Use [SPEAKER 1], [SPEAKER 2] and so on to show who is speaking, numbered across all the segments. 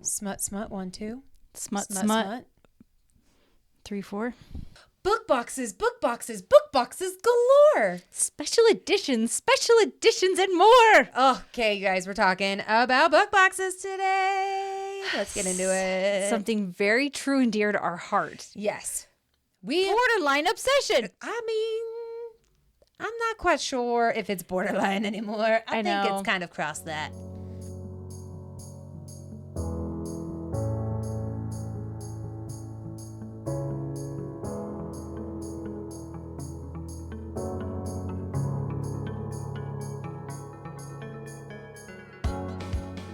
[SPEAKER 1] Smut, smut, 1, 2.
[SPEAKER 2] Smut, smut. 3, 4.
[SPEAKER 1] Book boxes, book boxes, book boxes galore.
[SPEAKER 2] Special editions, and more.
[SPEAKER 1] Okay, you guys, we're talking about book boxes today. Let's get into it.
[SPEAKER 2] Something very true and dear to our heart.
[SPEAKER 1] Yes.
[SPEAKER 2] Borderline obsession.
[SPEAKER 1] I mean, I'm not quite sure if it's borderline anymore. I think it's kind of crossed that.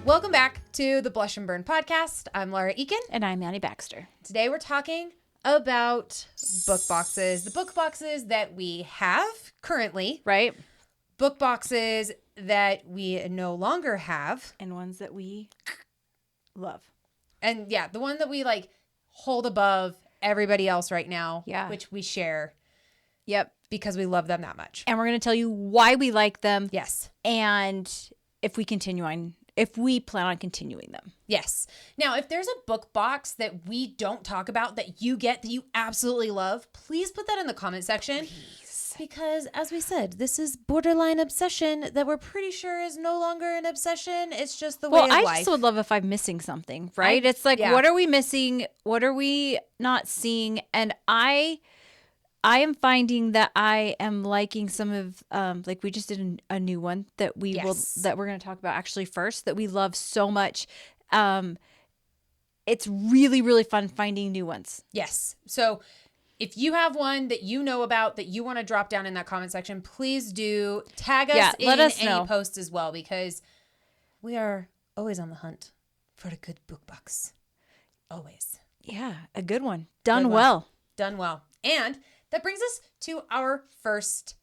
[SPEAKER 1] Welcome back to the Blush and Burn podcast. I'm Laura Eakin.
[SPEAKER 2] And I'm Annie Baxter.
[SPEAKER 1] Today we're talking about book boxes. The book boxes that we have currently.
[SPEAKER 2] Right.
[SPEAKER 1] Book boxes that we no longer have.
[SPEAKER 2] And ones that we love.
[SPEAKER 1] And yeah, the one that we like hold above everybody else right now.
[SPEAKER 2] Yeah.
[SPEAKER 1] Which we share.
[SPEAKER 2] Yep.
[SPEAKER 1] Because we love them that much.
[SPEAKER 2] And we're going to tell you why we like them.
[SPEAKER 1] Yes.
[SPEAKER 2] And if we plan on continuing them.
[SPEAKER 1] Yes. Now, if there's a book box that we don't talk about that you get that you absolutely love, please put that in the comment section.
[SPEAKER 2] Please.
[SPEAKER 1] Because as we said, this is borderline obsession that we're pretty sure is no longer an obsession. It's just the way of life.
[SPEAKER 2] Well, I just would love if I'm missing something, right? It's like, What are we missing? What are we not seeing? And I am finding that I am liking some of, like we just did a new one that we're going to talk about actually first, that we love so much. It's really, really fun finding new ones.
[SPEAKER 1] Yes. So if you have one that you know about that you want to drop down in that comment section, please do tag us
[SPEAKER 2] let us know.
[SPEAKER 1] any post as well, because we are always on the hunt for a good book box. Always.
[SPEAKER 2] Yeah, a good one. Done well.
[SPEAKER 1] And that brings us to our first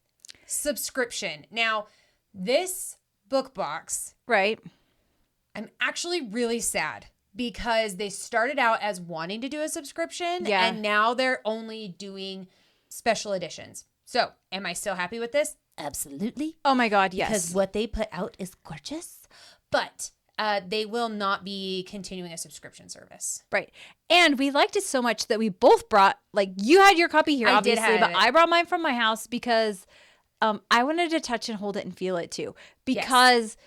[SPEAKER 1] subscription. Now, this book box,
[SPEAKER 2] right?
[SPEAKER 1] I'm actually really sad because they started out as wanting to do a subscription, and now they're only doing special editions. So, am I still happy with this? Absolutely.
[SPEAKER 2] Oh my God, yes.
[SPEAKER 1] Because what they put out is gorgeous, but they will not be continuing a subscription service.
[SPEAKER 2] Right. And we liked it so much that we both brought, like you had your copy here, obviously, but I brought mine from my house because I wanted to touch and hold it and feel it too. Because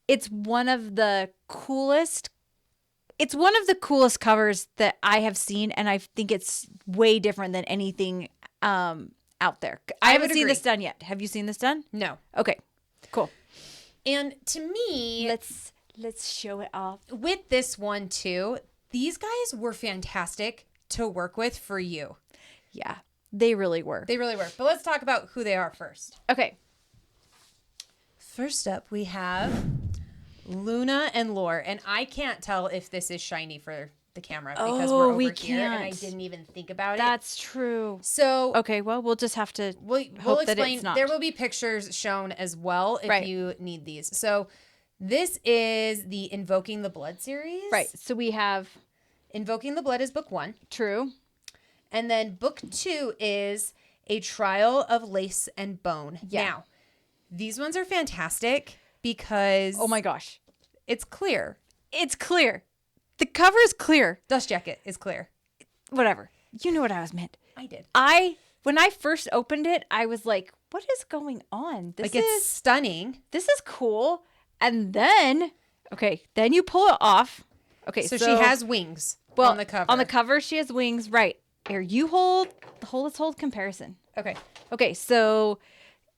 [SPEAKER 2] it's one of the coolest covers that I have seen, and I think it's way different than anything out there. I haven't seen this done yet. Have you seen this done?
[SPEAKER 1] No.
[SPEAKER 2] Okay. Cool.
[SPEAKER 1] And to me,
[SPEAKER 2] Let's show it off.
[SPEAKER 1] With this one too, these guys were fantastic to work with for you.
[SPEAKER 2] Yeah, they really were.
[SPEAKER 1] But let's talk about who they are first.
[SPEAKER 2] Okay.
[SPEAKER 1] First up, we have Luna and Lore. And I can't tell if this is shiny for the camera because we're over here and I didn't even think about it.
[SPEAKER 2] That's true.
[SPEAKER 1] So
[SPEAKER 2] okay, well, we'll just have to
[SPEAKER 1] we'll
[SPEAKER 2] hope
[SPEAKER 1] explain.
[SPEAKER 2] That it's not.
[SPEAKER 1] There will be pictures shown as well if you need these. So this is the Invoking the Blood series.
[SPEAKER 2] Right. So we have
[SPEAKER 1] Invoking the Blood is book 1.
[SPEAKER 2] True.
[SPEAKER 1] And then book 2 is A Trial of Lace and Bone.
[SPEAKER 2] Yeah.
[SPEAKER 1] Now, these ones are fantastic because
[SPEAKER 2] oh my gosh,
[SPEAKER 1] it's clear.
[SPEAKER 2] It's clear. The cover is clear.
[SPEAKER 1] Dust jacket is clear.
[SPEAKER 2] Whatever. You know what I was meant.
[SPEAKER 1] I did.
[SPEAKER 2] When I first opened it, I was like, what is going on?
[SPEAKER 1] It's stunning.
[SPEAKER 2] This is cool. And then you pull it off. Okay,
[SPEAKER 1] so she has wings on the cover.
[SPEAKER 2] On the cover, she has wings. Right. Here, you let's hold comparison. Okay, so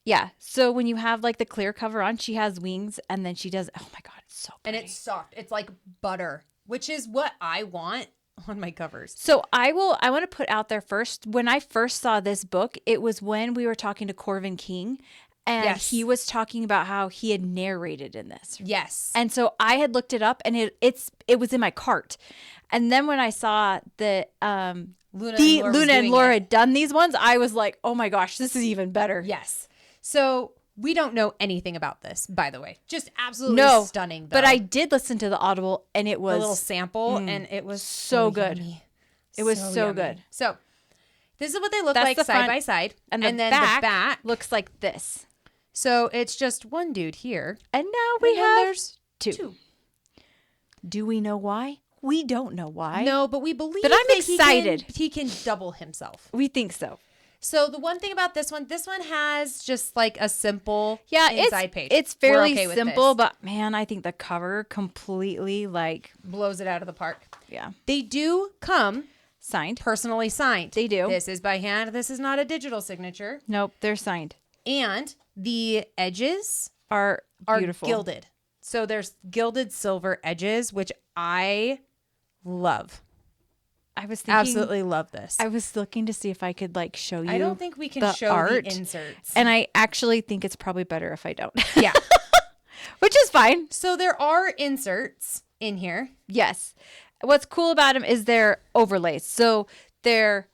[SPEAKER 2] yeah. So when you have like the clear cover on, she has wings, and then she does, oh my God, it's so pretty.
[SPEAKER 1] And it's soft. It's like butter, which is what I want on my covers.
[SPEAKER 2] So I want to put out there first, when I first saw this book, it was when we were talking to Corvin King. And he was talking about how he had narrated in this.
[SPEAKER 1] Yes.
[SPEAKER 2] And so I had looked it up, and it was in my cart. And then when I saw that Luna and Laura had done these ones, I was like, oh my gosh, this is even better.
[SPEAKER 1] Yes. So we don't know anything about this, by the way. Just absolutely stunning, though.
[SPEAKER 2] But I did listen to the Audible, and it was
[SPEAKER 1] a little sample, and it was
[SPEAKER 2] so good.
[SPEAKER 1] Yummy.
[SPEAKER 2] It was so good.
[SPEAKER 1] So this is what they look like side by side.
[SPEAKER 2] And then the back looks like this.
[SPEAKER 1] So it's just one dude here.
[SPEAKER 2] And now there's
[SPEAKER 1] two.
[SPEAKER 2] Do we know why? We don't know why.
[SPEAKER 1] No, but we believe
[SPEAKER 2] but I'm
[SPEAKER 1] that
[SPEAKER 2] excited.
[SPEAKER 1] He can double himself.
[SPEAKER 2] We think so.
[SPEAKER 1] So the one thing about this one has just like a simple inside page.
[SPEAKER 2] It's fairly simple, but man, I think the cover completely like
[SPEAKER 1] blows it out of the park.
[SPEAKER 2] Yeah.
[SPEAKER 1] They do come
[SPEAKER 2] signed.
[SPEAKER 1] Personally signed.
[SPEAKER 2] They do.
[SPEAKER 1] This is by hand. This is not a digital signature.
[SPEAKER 2] Nope, they're signed.
[SPEAKER 1] And the edges
[SPEAKER 2] are beautiful.
[SPEAKER 1] Gilded. So there's gilded silver edges, which I love.
[SPEAKER 2] I was thinking,
[SPEAKER 1] absolutely love this.
[SPEAKER 2] I was looking to see if I could like show you.
[SPEAKER 1] I don't think we can show art, the inserts.
[SPEAKER 2] And I actually think it's probably better if I don't.
[SPEAKER 1] Yeah.
[SPEAKER 2] Which is fine.
[SPEAKER 1] So there are inserts in here.
[SPEAKER 2] Yes. What's cool about them is they're overlays. So they're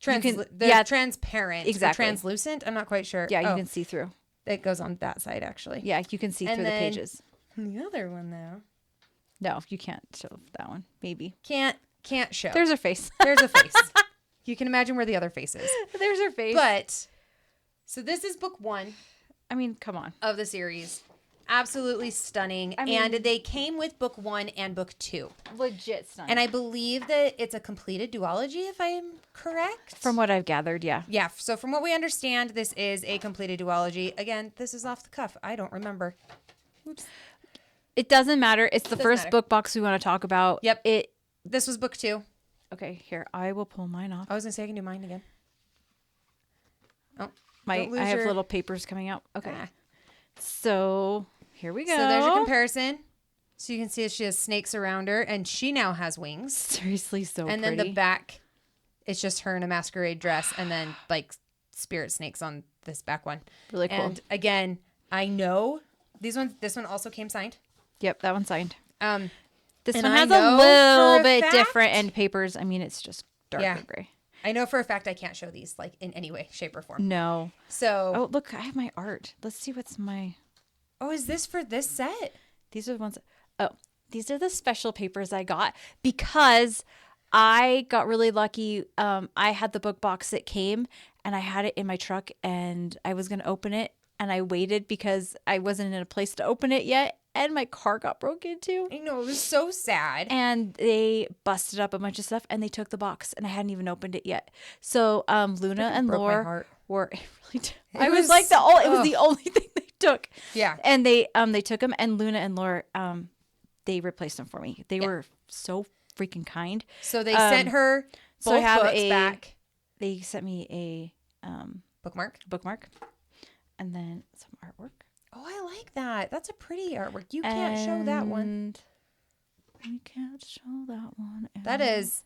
[SPEAKER 1] transparent.
[SPEAKER 2] Exactly.
[SPEAKER 1] Translucent. I'm not quite sure.
[SPEAKER 2] Yeah, you can see through.
[SPEAKER 1] It goes on that side actually.
[SPEAKER 2] Yeah, you can see through the pages.
[SPEAKER 1] The other one though.
[SPEAKER 2] No, you can't show that one. Maybe.
[SPEAKER 1] Can't show.
[SPEAKER 2] There's her face.
[SPEAKER 1] There's a face. You can imagine where the other face is.
[SPEAKER 2] There's her face.
[SPEAKER 1] But, so this is book 1.
[SPEAKER 2] I mean, come on.
[SPEAKER 1] Of the series. Absolutely stunning. And they came with book 1 and book 2.
[SPEAKER 2] Legit stunning.
[SPEAKER 1] And I believe that it's a completed duology, if I'm correct.
[SPEAKER 2] From what I've gathered, yeah.
[SPEAKER 1] Yeah. So from what we understand, this is a completed duology. Again, this is off the cuff. I don't remember. Oops.
[SPEAKER 2] It doesn't matter. It's the first book box we want to talk about.
[SPEAKER 1] Yep. This was book 2.
[SPEAKER 2] Okay, here. I will pull mine off.
[SPEAKER 1] I was going to say I can do mine again. Oh,
[SPEAKER 2] I have little papers coming out. Okay.
[SPEAKER 1] Ah.
[SPEAKER 2] So, here we go.
[SPEAKER 1] So there's your comparison. So you can see she has snakes around her, and she now has wings.
[SPEAKER 2] Seriously, so
[SPEAKER 1] and
[SPEAKER 2] pretty.
[SPEAKER 1] Then the back, it's just her in a masquerade dress, and then like spirit snakes on this back one.
[SPEAKER 2] Really cool.
[SPEAKER 1] And again, I know this one also came signed.
[SPEAKER 2] Yep, that one's signed. This
[SPEAKER 1] and
[SPEAKER 2] one has
[SPEAKER 1] a
[SPEAKER 2] little bit different end papers. I mean, it's just darker gray.
[SPEAKER 1] I know for a fact I can't show these like in any way, shape, or form.
[SPEAKER 2] No.
[SPEAKER 1] So.
[SPEAKER 2] Oh, look, I have my art. Let's see what's my.
[SPEAKER 1] Oh, is this for this set?
[SPEAKER 2] These are the ones. These are the special papers I got because I got really lucky. I had the book box that came and I had it in my truck and I was going to open it and I waited because I wasn't in a place to open it yet. And my car got broken into.
[SPEAKER 1] I know, it was so sad.
[SPEAKER 2] And they busted up a bunch of stuff and they took the box and I hadn't even opened it yet. So Luna and Lore were it really did. It was like it was the only thing they took.
[SPEAKER 1] Yeah.
[SPEAKER 2] And they took them and Luna and Lore they replaced them for me. They were so freaking kind.
[SPEAKER 1] So they sent her both books back.
[SPEAKER 2] They sent me a bookmark and then some artwork.
[SPEAKER 1] Oh, I like that. That's a pretty artwork. You can't show that one.
[SPEAKER 2] We can't show that one.
[SPEAKER 1] That is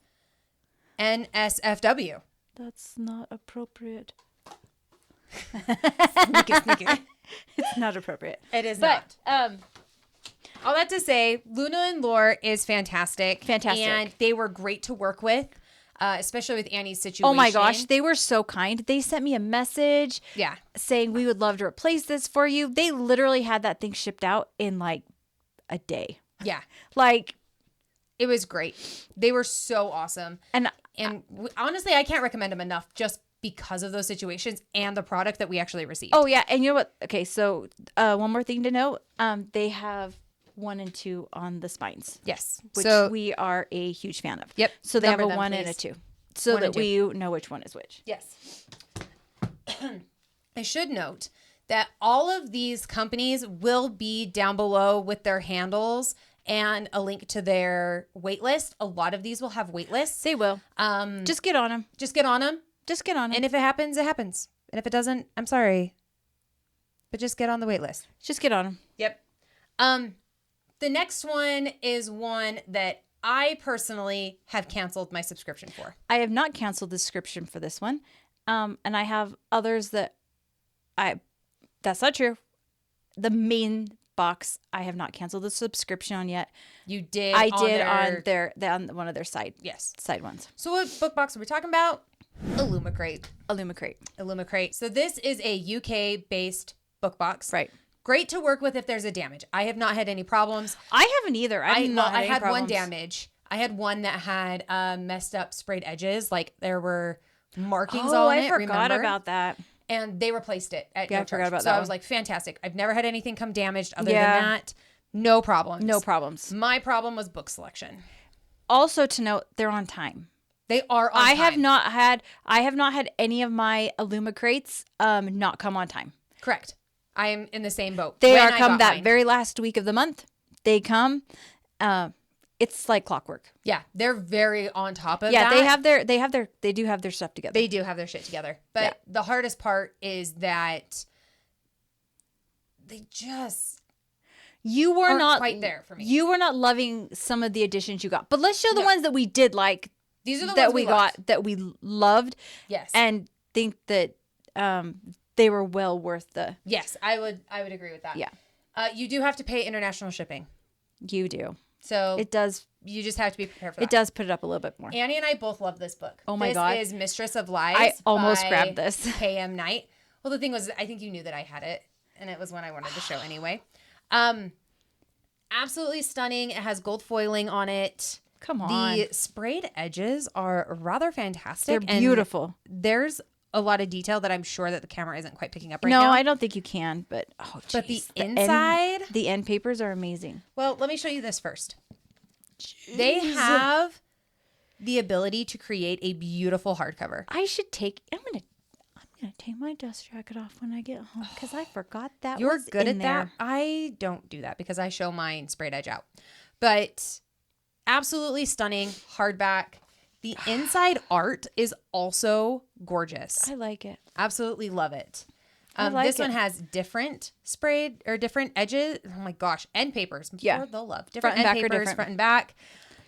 [SPEAKER 1] NSFW.
[SPEAKER 2] That's not appropriate.
[SPEAKER 1] Sneaky.
[SPEAKER 2] It's not appropriate.
[SPEAKER 1] It is not. All that to say, Luna and Lore is fantastic.
[SPEAKER 2] Fantastic.
[SPEAKER 1] And they were great to work with. Especially with Annie's situation.
[SPEAKER 2] Oh my gosh, they were so kind. They sent me a message saying we would love to replace this for you. They literally had that thing shipped out in like a day.
[SPEAKER 1] Yeah.
[SPEAKER 2] Like
[SPEAKER 1] it was great. They were so awesome. And honestly, I can't recommend them enough just because of those situations and the product that we actually received.
[SPEAKER 2] Oh yeah, and you know what? Okay, so one more thing to note. They have 1 and 2 on the spines.
[SPEAKER 1] Yes.
[SPEAKER 2] Which we are a huge fan of.
[SPEAKER 1] Yep.
[SPEAKER 2] So they have a 1 and a 2. So that we know which one is which.
[SPEAKER 1] Yes. I should note that all of these companies will be down below with their handles and a link to their wait list. A lot of these will have wait lists.
[SPEAKER 2] They will. Just get on them.
[SPEAKER 1] Just get on them.
[SPEAKER 2] Just get on them.
[SPEAKER 1] And if it happens, it happens. And if it doesn't, I'm sorry. But just get on the wait list.
[SPEAKER 2] Just get on them.
[SPEAKER 1] Yep. The next one is one that I personally have canceled my subscription for.
[SPEAKER 2] I have not canceled the subscription for this one. And I have others that that's not true. The main box, I have not canceled the subscription on yet.
[SPEAKER 1] You did?
[SPEAKER 2] I did on one of their side ones.
[SPEAKER 1] So what book box are we talking about? Illumicrate. So this is a UK-based book box.
[SPEAKER 2] Right.
[SPEAKER 1] Great to work with if there's a damage. I have not had any problems.
[SPEAKER 2] I haven't either. I
[SPEAKER 1] had one damage. I had one that had messed up sprayed edges. Like there were markings on it.
[SPEAKER 2] I forgot about that.
[SPEAKER 1] And they replaced it at no charge.
[SPEAKER 2] I forgot about
[SPEAKER 1] so
[SPEAKER 2] that.
[SPEAKER 1] I was like, fantastic. I've never had anything come damaged other than that. No problems.
[SPEAKER 2] No problems.
[SPEAKER 1] My problem was book selection.
[SPEAKER 2] Also to note, they're on time.
[SPEAKER 1] They are on time.
[SPEAKER 2] I have not had any of my Illumicrates not come on time.
[SPEAKER 1] Correct. I am in the same boat.
[SPEAKER 2] They are come that very last week of the month. They come. It's like clockwork.
[SPEAKER 1] Yeah, they're very on top of that.
[SPEAKER 2] Yeah, they do have their stuff together.
[SPEAKER 1] They do have their shit together. But the hardest part is that they just
[SPEAKER 2] you were not
[SPEAKER 1] quite there for me.
[SPEAKER 2] You were not loving some of the additions you got. But let's show the ones that we did like.
[SPEAKER 1] These are the
[SPEAKER 2] that
[SPEAKER 1] ones
[SPEAKER 2] we got that we loved.
[SPEAKER 1] Yes.
[SPEAKER 2] And think that they were well worth the.
[SPEAKER 1] Yes, I would agree with that.
[SPEAKER 2] Yeah.
[SPEAKER 1] You do have to pay international shipping.
[SPEAKER 2] You do.
[SPEAKER 1] So
[SPEAKER 2] it does.
[SPEAKER 1] You just have to be prepared for that.
[SPEAKER 2] It does put it up a little bit more.
[SPEAKER 1] Annie and I both love this book.
[SPEAKER 2] Oh my God.
[SPEAKER 1] This is Mistress of Lies.
[SPEAKER 2] I almost grabbed this.
[SPEAKER 1] K.M. Knight. Well, the thing was, I think you knew that I had it, and it was one I wanted to show anyway. Absolutely stunning. It has gold foiling on it.
[SPEAKER 2] Come on.
[SPEAKER 1] The sprayed edges are rather fantastic.
[SPEAKER 2] They're beautiful.
[SPEAKER 1] And there's a lot of detail that I'm sure that the camera isn't quite picking up right now.
[SPEAKER 2] No, I don't think you can, but
[SPEAKER 1] but the inside,
[SPEAKER 2] the end papers are amazing.
[SPEAKER 1] Well, let me show you this first.
[SPEAKER 2] Jeez.
[SPEAKER 1] They have the ability to create a beautiful hardcover.
[SPEAKER 2] I'm gonna take my dust jacket off when I get home because I forgot that.
[SPEAKER 1] You're
[SPEAKER 2] was
[SPEAKER 1] good
[SPEAKER 2] in
[SPEAKER 1] at
[SPEAKER 2] there.
[SPEAKER 1] that. I don't do that because I show mine sprayed edge out. But absolutely stunning hardback. The inside art is also gorgeous.
[SPEAKER 2] I like it.
[SPEAKER 1] Absolutely love it.
[SPEAKER 2] This
[SPEAKER 1] one has different sprayed or different edges. Oh my gosh. End papers.
[SPEAKER 2] Yeah.
[SPEAKER 1] They'll love. Different
[SPEAKER 2] Front and
[SPEAKER 1] end
[SPEAKER 2] back are
[SPEAKER 1] papers,
[SPEAKER 2] different.
[SPEAKER 1] front and back.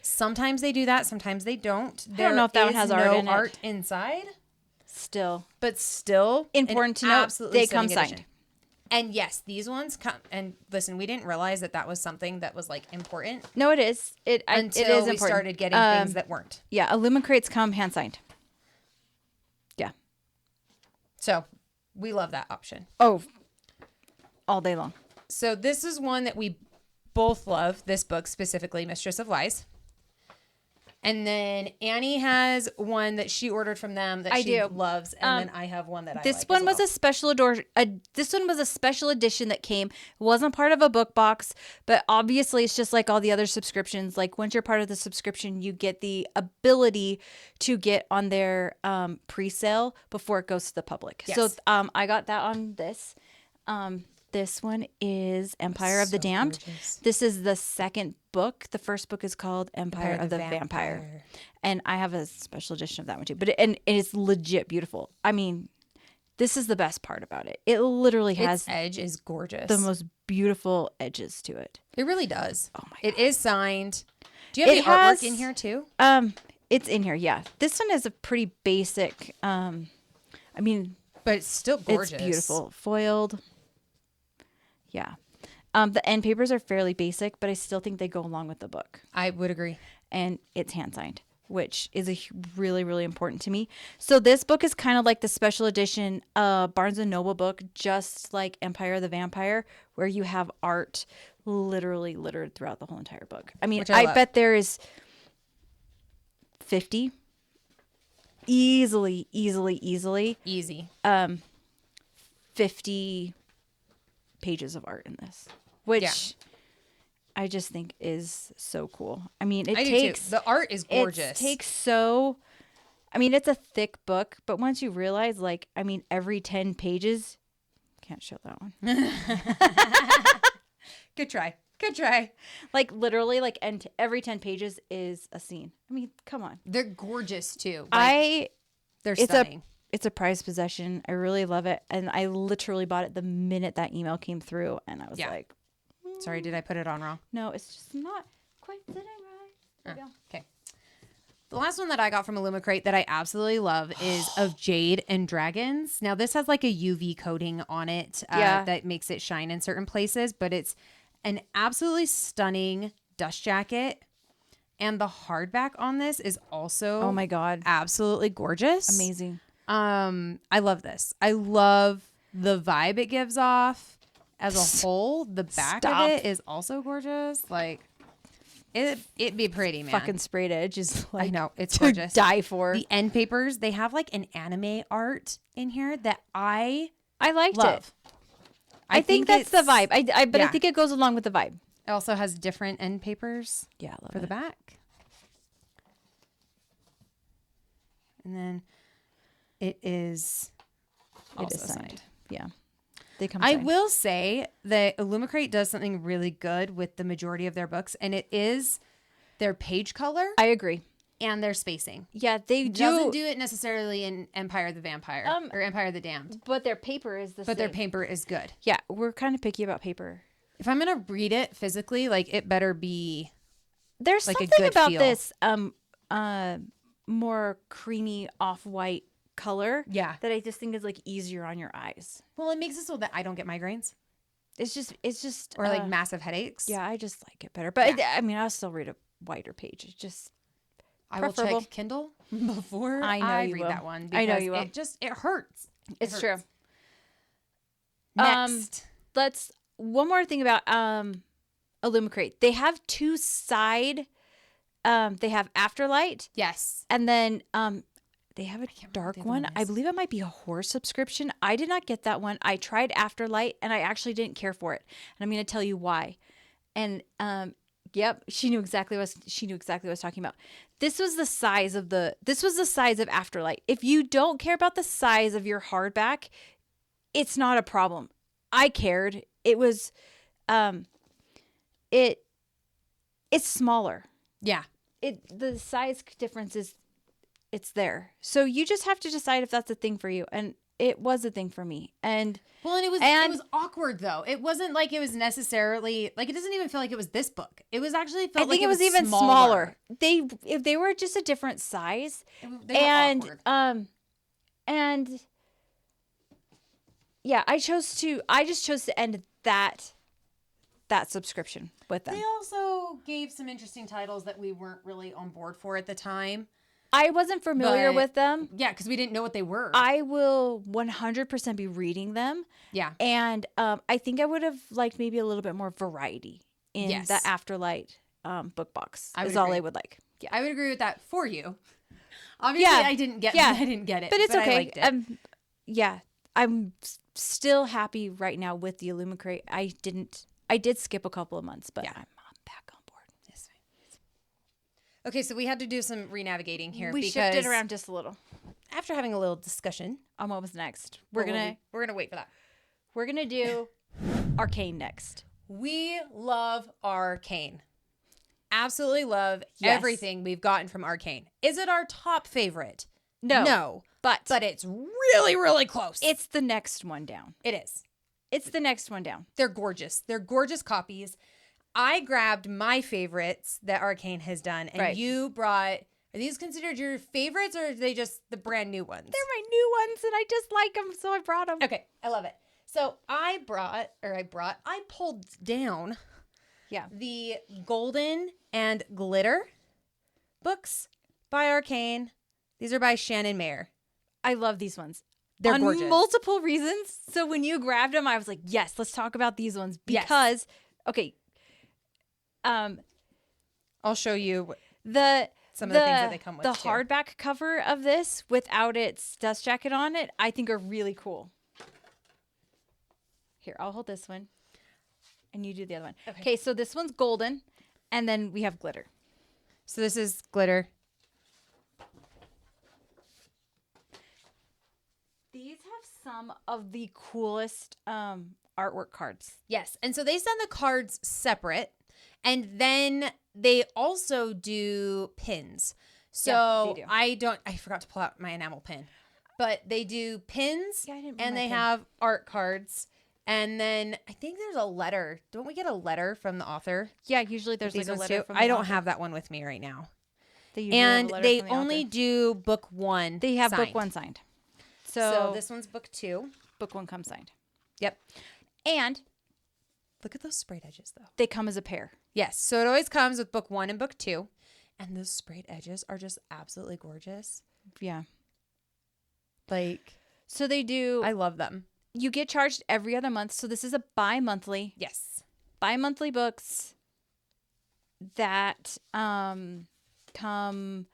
[SPEAKER 1] Sometimes they do that. Sometimes they don't.
[SPEAKER 2] I don't know if that one has art in it.
[SPEAKER 1] art inside.
[SPEAKER 2] Still.
[SPEAKER 1] But still.
[SPEAKER 2] Important to note, they come signed.
[SPEAKER 1] And yes, these ones come. And listen, we didn't realize that that was something that was like important.
[SPEAKER 2] No, it is.
[SPEAKER 1] Until
[SPEAKER 2] it is
[SPEAKER 1] we
[SPEAKER 2] important.
[SPEAKER 1] started getting things that weren't.
[SPEAKER 2] Yeah, Illumicrates come hand signed. Yeah.
[SPEAKER 1] So we love that option.
[SPEAKER 2] Oh, all day long.
[SPEAKER 1] So this is one that we both love. This book specifically, Mistress of Lies. And then Annie has one that she ordered from them that she loves, and then I have one that I like.
[SPEAKER 2] This one was a special this one was a special edition that came. It wasn't part of a book box, but obviously it's just like all the other subscriptions. Like once you're part of the subscription, you get the ability to get on their pre-sale before it goes to the public.
[SPEAKER 1] Yes.
[SPEAKER 2] So I got that on this. This one is Empire of the Damned.
[SPEAKER 1] Gorgeous.
[SPEAKER 2] This is the second book. The first book is called Empire of the Vampire. And I have a special edition of that one too. But it's legit beautiful. I mean, this is the best part about it. It literally has
[SPEAKER 1] its edge is gorgeous.
[SPEAKER 2] the most beautiful edges to it.
[SPEAKER 1] It really does.
[SPEAKER 2] Oh my God.
[SPEAKER 1] It is signed. Do you have the artwork in here too?
[SPEAKER 2] It's in here, yeah. This one is a pretty basic but
[SPEAKER 1] it's still gorgeous.
[SPEAKER 2] It's beautiful. Foiled. Yeah. The end papers are fairly basic, but I still think they go along with the book.
[SPEAKER 1] I would agree.
[SPEAKER 2] And it's hand signed, which is really, really important to me. So this book is kind of like the special edition Barnes & Noble book, just like Empire of the Vampire, where you have art literally littered throughout the whole entire book. I mean, I bet there is 50 easily 50 pages of art in this, which I just think is so cool. I mean,
[SPEAKER 1] the art is gorgeous.
[SPEAKER 2] It's a thick book, but once you realize, every 10 pages, can't show that one.
[SPEAKER 1] Good try.
[SPEAKER 2] Literally, every 10 pages is a scene. I mean, come on.
[SPEAKER 1] They're gorgeous too. They're
[SPEAKER 2] It's
[SPEAKER 1] stunning.
[SPEAKER 2] It's a prized possession. I really love it. And I literally bought it the minute that email came through. And I was like,
[SPEAKER 1] sorry, did I put it on wrong?
[SPEAKER 2] No, it's just not quite sitting right.
[SPEAKER 1] Okay. The last one that I got from Illumicrate that I absolutely love is Of Jade and Dragons. Now, this has like a UV coating on it that makes it shine in certain places, but it's an absolutely stunning dust jacket. And the hardback on this is also,
[SPEAKER 2] oh my God,
[SPEAKER 1] absolutely gorgeous.
[SPEAKER 2] Amazing.
[SPEAKER 1] I love this. I love the vibe it gives off as a whole. The back of it is also gorgeous. It'd be pretty, man.
[SPEAKER 2] Fucking sprayed edge is
[SPEAKER 1] I know, it's gorgeous.
[SPEAKER 2] To die for.
[SPEAKER 1] The end papers, they have an anime art in here that I
[SPEAKER 2] liked
[SPEAKER 1] love.
[SPEAKER 2] it. I think that's the vibe. I think it goes along with the vibe.
[SPEAKER 1] It also has different end papers
[SPEAKER 2] for
[SPEAKER 1] the back. And then it is also signed.
[SPEAKER 2] Yeah. They come
[SPEAKER 1] I
[SPEAKER 2] signed.
[SPEAKER 1] will say that Illumicrate does something really good with the majority of their books, and it is their page color.
[SPEAKER 2] I agree.
[SPEAKER 1] And their spacing.
[SPEAKER 2] Yeah, they do.
[SPEAKER 1] Doesn't do it necessarily in Empire of the Vampire or Empire of the Damned.
[SPEAKER 2] But their paper is the same.
[SPEAKER 1] But their paper is good.
[SPEAKER 2] Yeah, we're kind of picky about paper.
[SPEAKER 1] If I'm going to read it physically, like it better be
[SPEAKER 2] There's
[SPEAKER 1] like
[SPEAKER 2] something
[SPEAKER 1] a good
[SPEAKER 2] about
[SPEAKER 1] feel.
[SPEAKER 2] this more creamy off-white color that I just think is like easier on your eyes.
[SPEAKER 1] Well, it makes it so that I don't get migraines.
[SPEAKER 2] It's just
[SPEAKER 1] or like massive headaches.
[SPEAKER 2] Yeah, I just like it better. But I mean, I'll still read a wider page. It's just
[SPEAKER 1] I will check Kindle before I read that one.
[SPEAKER 2] I know you will.
[SPEAKER 1] It hurts.
[SPEAKER 2] It's true.
[SPEAKER 1] Next.
[SPEAKER 2] One more thing about Illumicrate. They have two side. They have Afterlight.
[SPEAKER 1] Yes.
[SPEAKER 2] And then they have a dark one. I believe it might be a horror subscription. I did not get that one. I tried Afterlight and I actually didn't care for it. And I'm going to tell you why. And yep, she knew exactly what I was talking about. This was the size of Afterlight. If you don't care about the size of your hardback, it's not a problem. I cared. It was it's smaller.
[SPEAKER 1] Yeah.
[SPEAKER 2] The size difference it's there. So you just have to decide if that's a thing for you. And it was a thing for me. And
[SPEAKER 1] it was awkward though. It wasn't like it was necessarily like it doesn't even feel like it was this book. It was actually felt like it was even smaller.
[SPEAKER 2] If they were just a different size.
[SPEAKER 1] They were awkward.
[SPEAKER 2] And yeah, I just chose to end that subscription with them.
[SPEAKER 1] They also gave some interesting titles that we weren't really on board for at the time.
[SPEAKER 2] I wasn't familiar with them.
[SPEAKER 1] Yeah, because we didn't know what they were.
[SPEAKER 2] I will 100% be reading them.
[SPEAKER 1] Yeah.
[SPEAKER 2] And I think I would have liked maybe a little bit more variety in the Afterlight book box. Is all I would like.
[SPEAKER 1] Yeah. I would agree with that for you. Obviously, I didn't get it.
[SPEAKER 2] But it's okay.
[SPEAKER 1] I liked it.
[SPEAKER 2] I'm still happy right now with the Illumicrate. I did skip a couple of months, but I'm back on board.
[SPEAKER 1] Yes. Okay, so we had to do some re-navigating here.
[SPEAKER 2] We shifted around just a little.
[SPEAKER 1] After having a little discussion
[SPEAKER 2] on what was next.
[SPEAKER 1] We're gonna wait for that.
[SPEAKER 2] We're gonna do Arcane next.
[SPEAKER 1] We love Arcane. Absolutely love everything we've gotten from Arcane. Is it our top favorite? No. But it's really, really close.
[SPEAKER 2] It's the next one down.
[SPEAKER 1] It is.
[SPEAKER 2] It's the next one down.
[SPEAKER 1] They're gorgeous. They're gorgeous copies. I grabbed my favorites that Arcane has done, and you brought. Are these considered your favorites, or are they just the brand new ones?
[SPEAKER 2] They're my new ones, and I just like them, so I brought them.
[SPEAKER 1] Okay, I love it. So I pulled down the Golden and Glitter books by Arcane. These are by Shannon Mayer.
[SPEAKER 2] I love these ones.
[SPEAKER 1] They're gorgeous.
[SPEAKER 2] On multiple reasons. So when you grabbed them, I was like, yes, let's talk about these ones. Because, okay.
[SPEAKER 1] I'll show you some of the things that they come with.
[SPEAKER 2] The hardback cover of this without its dust jacket on it, I think are really cool. Here, I'll hold this one. And you do the other one. Okay, so this one's golden. And then we have glitter.
[SPEAKER 1] So this is glitter.
[SPEAKER 2] These have some of the coolest artwork cards.
[SPEAKER 1] Yes. And so they send the cards separate. And then they also do pins. So
[SPEAKER 2] they do.
[SPEAKER 1] I forgot to pull out my enamel pin. But they do pins and they
[SPEAKER 2] pin.
[SPEAKER 1] have art cards. And then I think there's a letter. Don't we get a letter from the author?
[SPEAKER 2] Yeah, usually there's like a letter from the
[SPEAKER 1] I don't
[SPEAKER 2] author.
[SPEAKER 1] have that one with me right now.
[SPEAKER 2] And
[SPEAKER 1] they only do book 1
[SPEAKER 2] They have
[SPEAKER 1] signed.
[SPEAKER 2] book 1 signed.
[SPEAKER 1] So this one's book 2.
[SPEAKER 2] Book 1 comes signed.
[SPEAKER 1] Yep.
[SPEAKER 2] And
[SPEAKER 1] look at those sprayed edges, though.
[SPEAKER 2] they come as a pair.
[SPEAKER 1] Yes. So it always comes with book 1 and book 2. And those sprayed edges are just absolutely gorgeous.
[SPEAKER 2] Yeah.
[SPEAKER 1] So they do. I love them.
[SPEAKER 2] You get charged every other month. So this is a bi-monthly.
[SPEAKER 1] Yes.
[SPEAKER 2] Bi-monthly books that come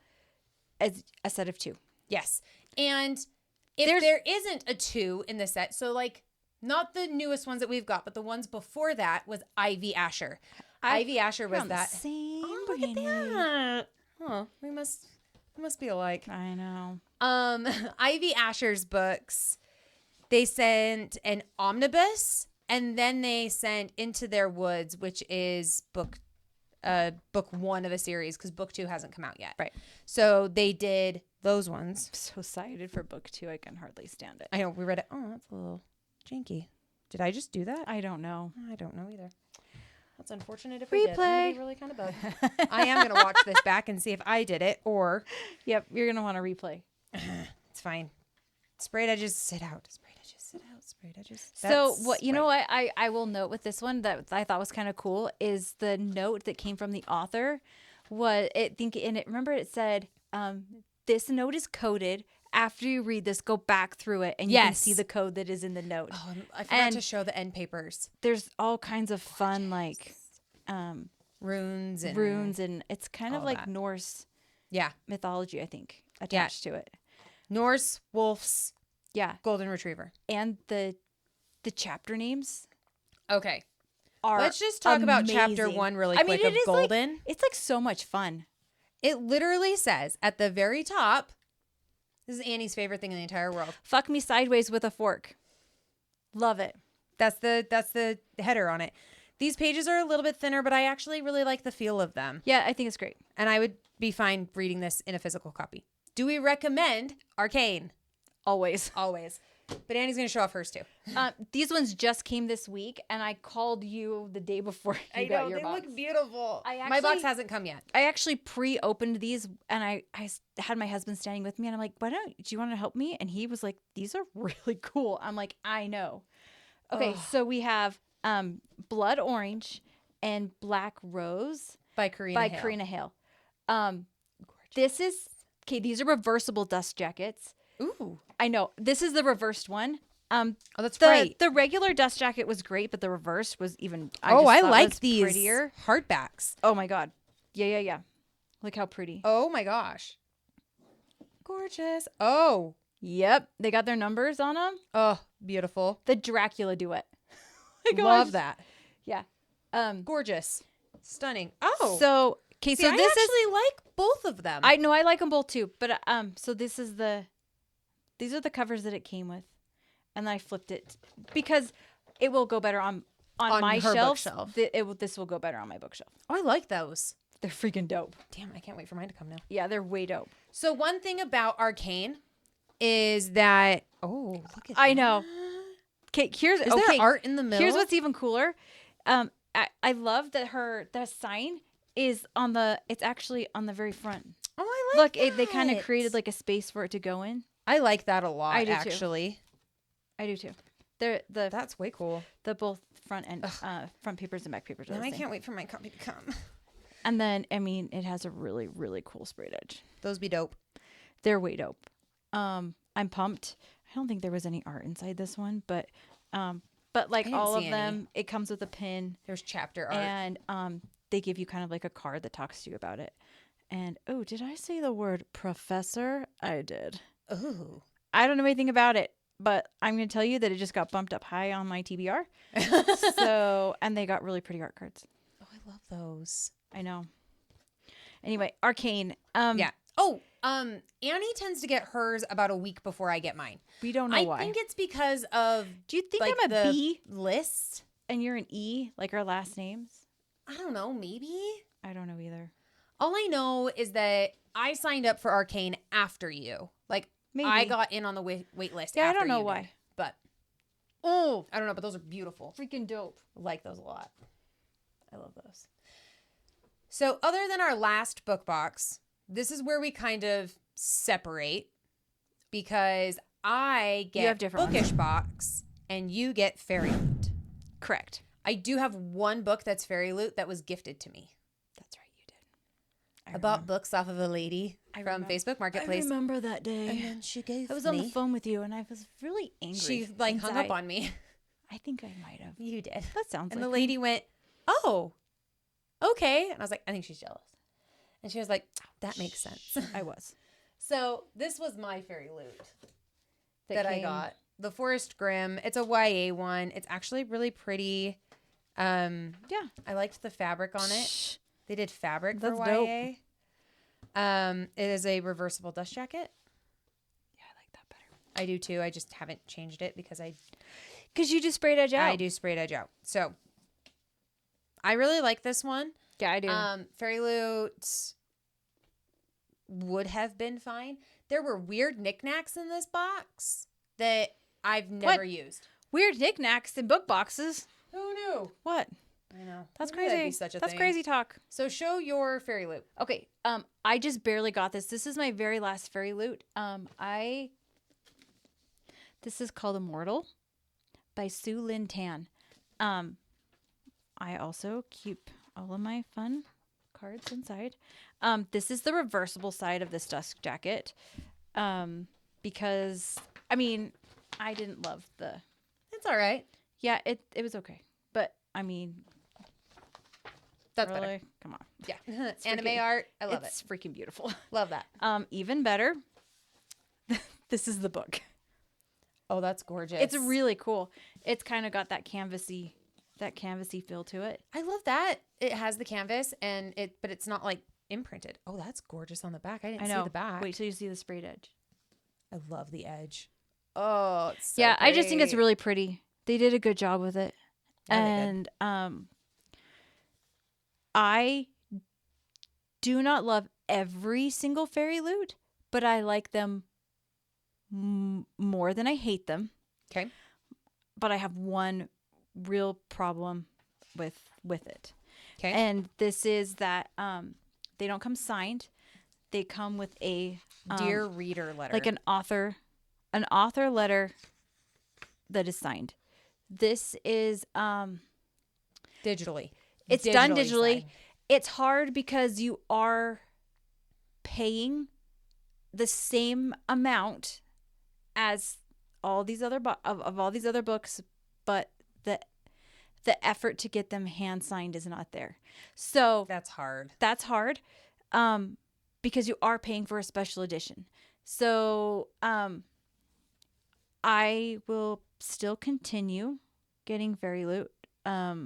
[SPEAKER 2] as a set of 2.
[SPEAKER 1] Yes. And if there isn't a 2 in the set, so not the newest ones that we've got, but the ones before that was Ivy Asher. Ivy Asher was
[SPEAKER 2] on the
[SPEAKER 1] that.
[SPEAKER 2] Same
[SPEAKER 1] Look at that. Huh. We must be alike.
[SPEAKER 2] I know.
[SPEAKER 1] Ivy Asher's books, they sent an omnibus, and then they sent Into Their Woods, which is book 1 of a series, because book 2 hasn't come out yet.
[SPEAKER 2] Right.
[SPEAKER 1] So they did those ones.
[SPEAKER 2] I'm so excited for book 2. I can hardly stand it.
[SPEAKER 1] I know, we read it. Oh, that's a little janky. Did I just do that?
[SPEAKER 2] I don't know.
[SPEAKER 1] I don't know either. That's unfortunate if I did. I'm
[SPEAKER 2] Replay.
[SPEAKER 1] gonna be really kind of bummed. I am going to watch this back and see if I did it, or...
[SPEAKER 2] Yep, you're going to want to replay.
[SPEAKER 1] It's fine. Sprayed edges, sit out. Sprayed edges, sit out. Sprayed edges.
[SPEAKER 2] So what you know what I will note with this one that I thought was kind of cool is the note that came from the author. Remember it said, this note is coded. After you read this, go back through it and you can see the code that is in the note.
[SPEAKER 1] Oh, I forgot to show the end papers.
[SPEAKER 2] There's all kinds of fun like
[SPEAKER 1] runes
[SPEAKER 2] and it's kind of like
[SPEAKER 1] that.
[SPEAKER 2] Norse mythology, I think, attached to it.
[SPEAKER 1] Norse, wolves, golden retriever.
[SPEAKER 2] And the chapter names
[SPEAKER 1] Okay.
[SPEAKER 2] are
[SPEAKER 1] Let's just talk about chapter 1 really quick of Golden.
[SPEAKER 2] It's like so much fun.
[SPEAKER 1] It literally says at the very top, this is Annie's favorite thing in the entire world.
[SPEAKER 2] Fuck me sideways with a fork. Love it.
[SPEAKER 1] That's the header on it. These pages are a little bit thinner, but I actually really like the feel of them.
[SPEAKER 2] Yeah, I think it's great.
[SPEAKER 1] And I would be fine reading this in a physical copy. Do we recommend Arcane?
[SPEAKER 2] Always.
[SPEAKER 1] Always. But Annie's going to show off hers too.
[SPEAKER 2] These ones just came this week, and I called you the day before you got your box.
[SPEAKER 1] Look beautiful.
[SPEAKER 2] My
[SPEAKER 1] My box hasn't come yet.
[SPEAKER 2] I actually pre-opened these, and I had my husband standing with me, and I'm like, do you want to help me? And he was like, these are really cool. I'm like, I know. Okay, so we have Blood Orange and Black Rose
[SPEAKER 1] By Karina
[SPEAKER 2] Hale. This is, these are reversible dust jackets.
[SPEAKER 1] Ooh.
[SPEAKER 2] I know. This is the reversed one.
[SPEAKER 1] That's right.
[SPEAKER 2] The regular dust jacket was great, but the reverse was even.
[SPEAKER 1] I like these
[SPEAKER 2] prettier
[SPEAKER 1] hardbacks.
[SPEAKER 2] Oh my god! Yeah. Look how pretty.
[SPEAKER 1] Oh my gosh, gorgeous. Oh,
[SPEAKER 2] yep. They got their numbers on them.
[SPEAKER 1] Oh, beautiful.
[SPEAKER 2] The Dracula duet.
[SPEAKER 1] Love that.
[SPEAKER 2] Yeah.
[SPEAKER 1] Gorgeous, stunning. Oh,
[SPEAKER 2] so okay. So
[SPEAKER 1] I
[SPEAKER 2] this
[SPEAKER 1] actually like both of them.
[SPEAKER 2] I know I like them both too, but so these are the covers that it came with. And then I flipped it because it will go better on my shelf. This will go better on my bookshelf.
[SPEAKER 1] Oh, I like those.
[SPEAKER 2] They're freaking dope.
[SPEAKER 1] Damn, I can't wait for mine to come now.
[SPEAKER 2] Yeah, they're way dope.
[SPEAKER 1] So one thing about Arcane is that look at
[SPEAKER 2] I know. Okay,
[SPEAKER 1] is there art in the middle?
[SPEAKER 2] Here's what's even cooler. I love that the sign is it's actually on the very front.
[SPEAKER 1] Oh, I like
[SPEAKER 2] Look, they kind of created like a space for it to go in.
[SPEAKER 1] I like that a lot.
[SPEAKER 2] I do
[SPEAKER 1] actually.
[SPEAKER 2] Too. I do too.
[SPEAKER 1] That's way cool.
[SPEAKER 2] The both front and front papers and back papers.
[SPEAKER 1] Now I can't wait for my copy to come.
[SPEAKER 2] And then it has a really really cool sprayed edge.
[SPEAKER 1] Those be dope.
[SPEAKER 2] They're way dope. I'm pumped. I don't think there was any art inside this one, but like all of them, it comes with a pin.
[SPEAKER 1] There's chapter art,
[SPEAKER 2] and they give you kind of like a card that talks to you about it. And did I say the word professor? I did.
[SPEAKER 1] Ooh.
[SPEAKER 2] I don't know anything about it, but I'm going to tell you that it just got bumped up high on my TBR. And they got really pretty art cards.
[SPEAKER 1] Oh, I love those.
[SPEAKER 2] I know. Anyway, Arcane.
[SPEAKER 1] Yeah. Oh, Annie tends to get hers about a week before I get mine.
[SPEAKER 2] We don't know why.
[SPEAKER 1] I think it's because of.
[SPEAKER 2] Do you think
[SPEAKER 1] like,
[SPEAKER 2] I'm a B
[SPEAKER 1] list?
[SPEAKER 2] And you're an E, like our last names?
[SPEAKER 1] I don't know. Maybe.
[SPEAKER 2] I don't know either.
[SPEAKER 1] All I know is that I signed up for Arcane after you. Like, maybe. I got in on the wait list.
[SPEAKER 2] Yeah,
[SPEAKER 1] after
[SPEAKER 2] I don't know
[SPEAKER 1] you
[SPEAKER 2] why.
[SPEAKER 1] Did. But, I don't know, but those are beautiful.
[SPEAKER 2] Freaking dope.
[SPEAKER 1] I like those a lot. I love those. So, other than our last book box, this is where we kind of separate because I get Bookish Box and you get Fairyloot.
[SPEAKER 2] Correct.
[SPEAKER 1] I do have one book that's Fairyloot that was gifted to me.
[SPEAKER 2] That's right, you did.
[SPEAKER 1] I bought books off of a lady from Facebook Marketplace.
[SPEAKER 2] I remember that day.
[SPEAKER 1] And then she gave me.
[SPEAKER 2] I was on the phone with you and I was really angry.
[SPEAKER 1] She hung up on me.
[SPEAKER 2] I think I might have.
[SPEAKER 1] You did.
[SPEAKER 2] That sounds
[SPEAKER 1] and
[SPEAKER 2] like
[SPEAKER 1] the lady went, oh, okay. And I was like, I think she's jealous. And she was like, that makes sense.
[SPEAKER 2] I was.
[SPEAKER 1] So this was my Fairyloot that I got. The Forest Grimm. It's a YA one. It's actually really pretty.
[SPEAKER 2] Yeah.
[SPEAKER 1] I liked the fabric on it. They did fabric
[SPEAKER 2] That's
[SPEAKER 1] for YA. It is a reversible dust jacket.
[SPEAKER 2] Yeah, I like that better.
[SPEAKER 1] I do too. I just haven't changed it because
[SPEAKER 2] you do sprayed edge out.
[SPEAKER 1] I do sprayed edge out. So I really like this one.
[SPEAKER 2] Yeah, I do.
[SPEAKER 1] Fairyloot would have been fine. There were weird knickknacks in this box that I've never used.
[SPEAKER 2] Weird knickknacks in book boxes.
[SPEAKER 1] Who knew?
[SPEAKER 2] What?
[SPEAKER 1] I know.
[SPEAKER 2] That's
[SPEAKER 1] Maybe
[SPEAKER 2] crazy.
[SPEAKER 1] that'd be such a
[SPEAKER 2] That's
[SPEAKER 1] thing.
[SPEAKER 2] crazy talk.
[SPEAKER 1] So show your Fairyloot.
[SPEAKER 2] Okay. I just barely got this. This is my very last Fairyloot. This is called Immortal by Sue Lynn Tan. I also keep all of my fun cards inside. This is the reversible side of this dust jacket. Because I mean, I didn't love the.
[SPEAKER 1] It's all right.
[SPEAKER 2] Yeah, it was okay. But I mean,
[SPEAKER 1] that's
[SPEAKER 2] really?
[SPEAKER 1] better.
[SPEAKER 2] Come on.
[SPEAKER 1] Yeah. Anime art. I love it.
[SPEAKER 2] It's freaking beautiful.
[SPEAKER 1] Love that.
[SPEAKER 2] Even better. This is the book.
[SPEAKER 1] Oh, that's gorgeous.
[SPEAKER 2] It's really cool. It's kind of got that canvasy feel to it.
[SPEAKER 1] I love that. It has the canvas but it's not like imprinted. Oh, that's gorgeous on the back. I didn't see the back.
[SPEAKER 2] Wait till you see the sprayed edge.
[SPEAKER 1] I love the edge. Oh, it's so
[SPEAKER 2] yeah.
[SPEAKER 1] great.
[SPEAKER 2] I just think it's really pretty. They did a good job with it.
[SPEAKER 1] Yeah,
[SPEAKER 2] and I do not love every single Fairyloot, but I like them more than I hate them.
[SPEAKER 1] Okay.
[SPEAKER 2] But I have one real problem with it.
[SPEAKER 1] Okay.
[SPEAKER 2] And this is that they don't come signed. They come with a
[SPEAKER 1] dear reader letter.
[SPEAKER 2] Like an author letter that is signed. This is
[SPEAKER 1] digitally.
[SPEAKER 2] It's done digitally.
[SPEAKER 1] Signed.
[SPEAKER 2] It's hard because you are paying the same amount as all these other of all these other books, but the effort to get them hand signed is not there. So
[SPEAKER 1] that's hard.
[SPEAKER 2] That's hard, because you are paying for a special edition. So I will still continue getting Fairyloot. Every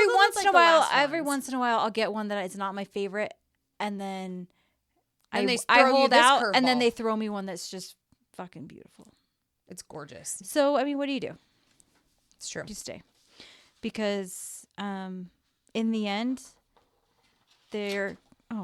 [SPEAKER 2] once in a while I'll get one that is not my favorite, and then I hold out, and then they throw me one that's just fucking beautiful.
[SPEAKER 1] It's gorgeous.
[SPEAKER 2] So I mean, what do you do?
[SPEAKER 1] It's true.
[SPEAKER 2] You stay, because in the end, they're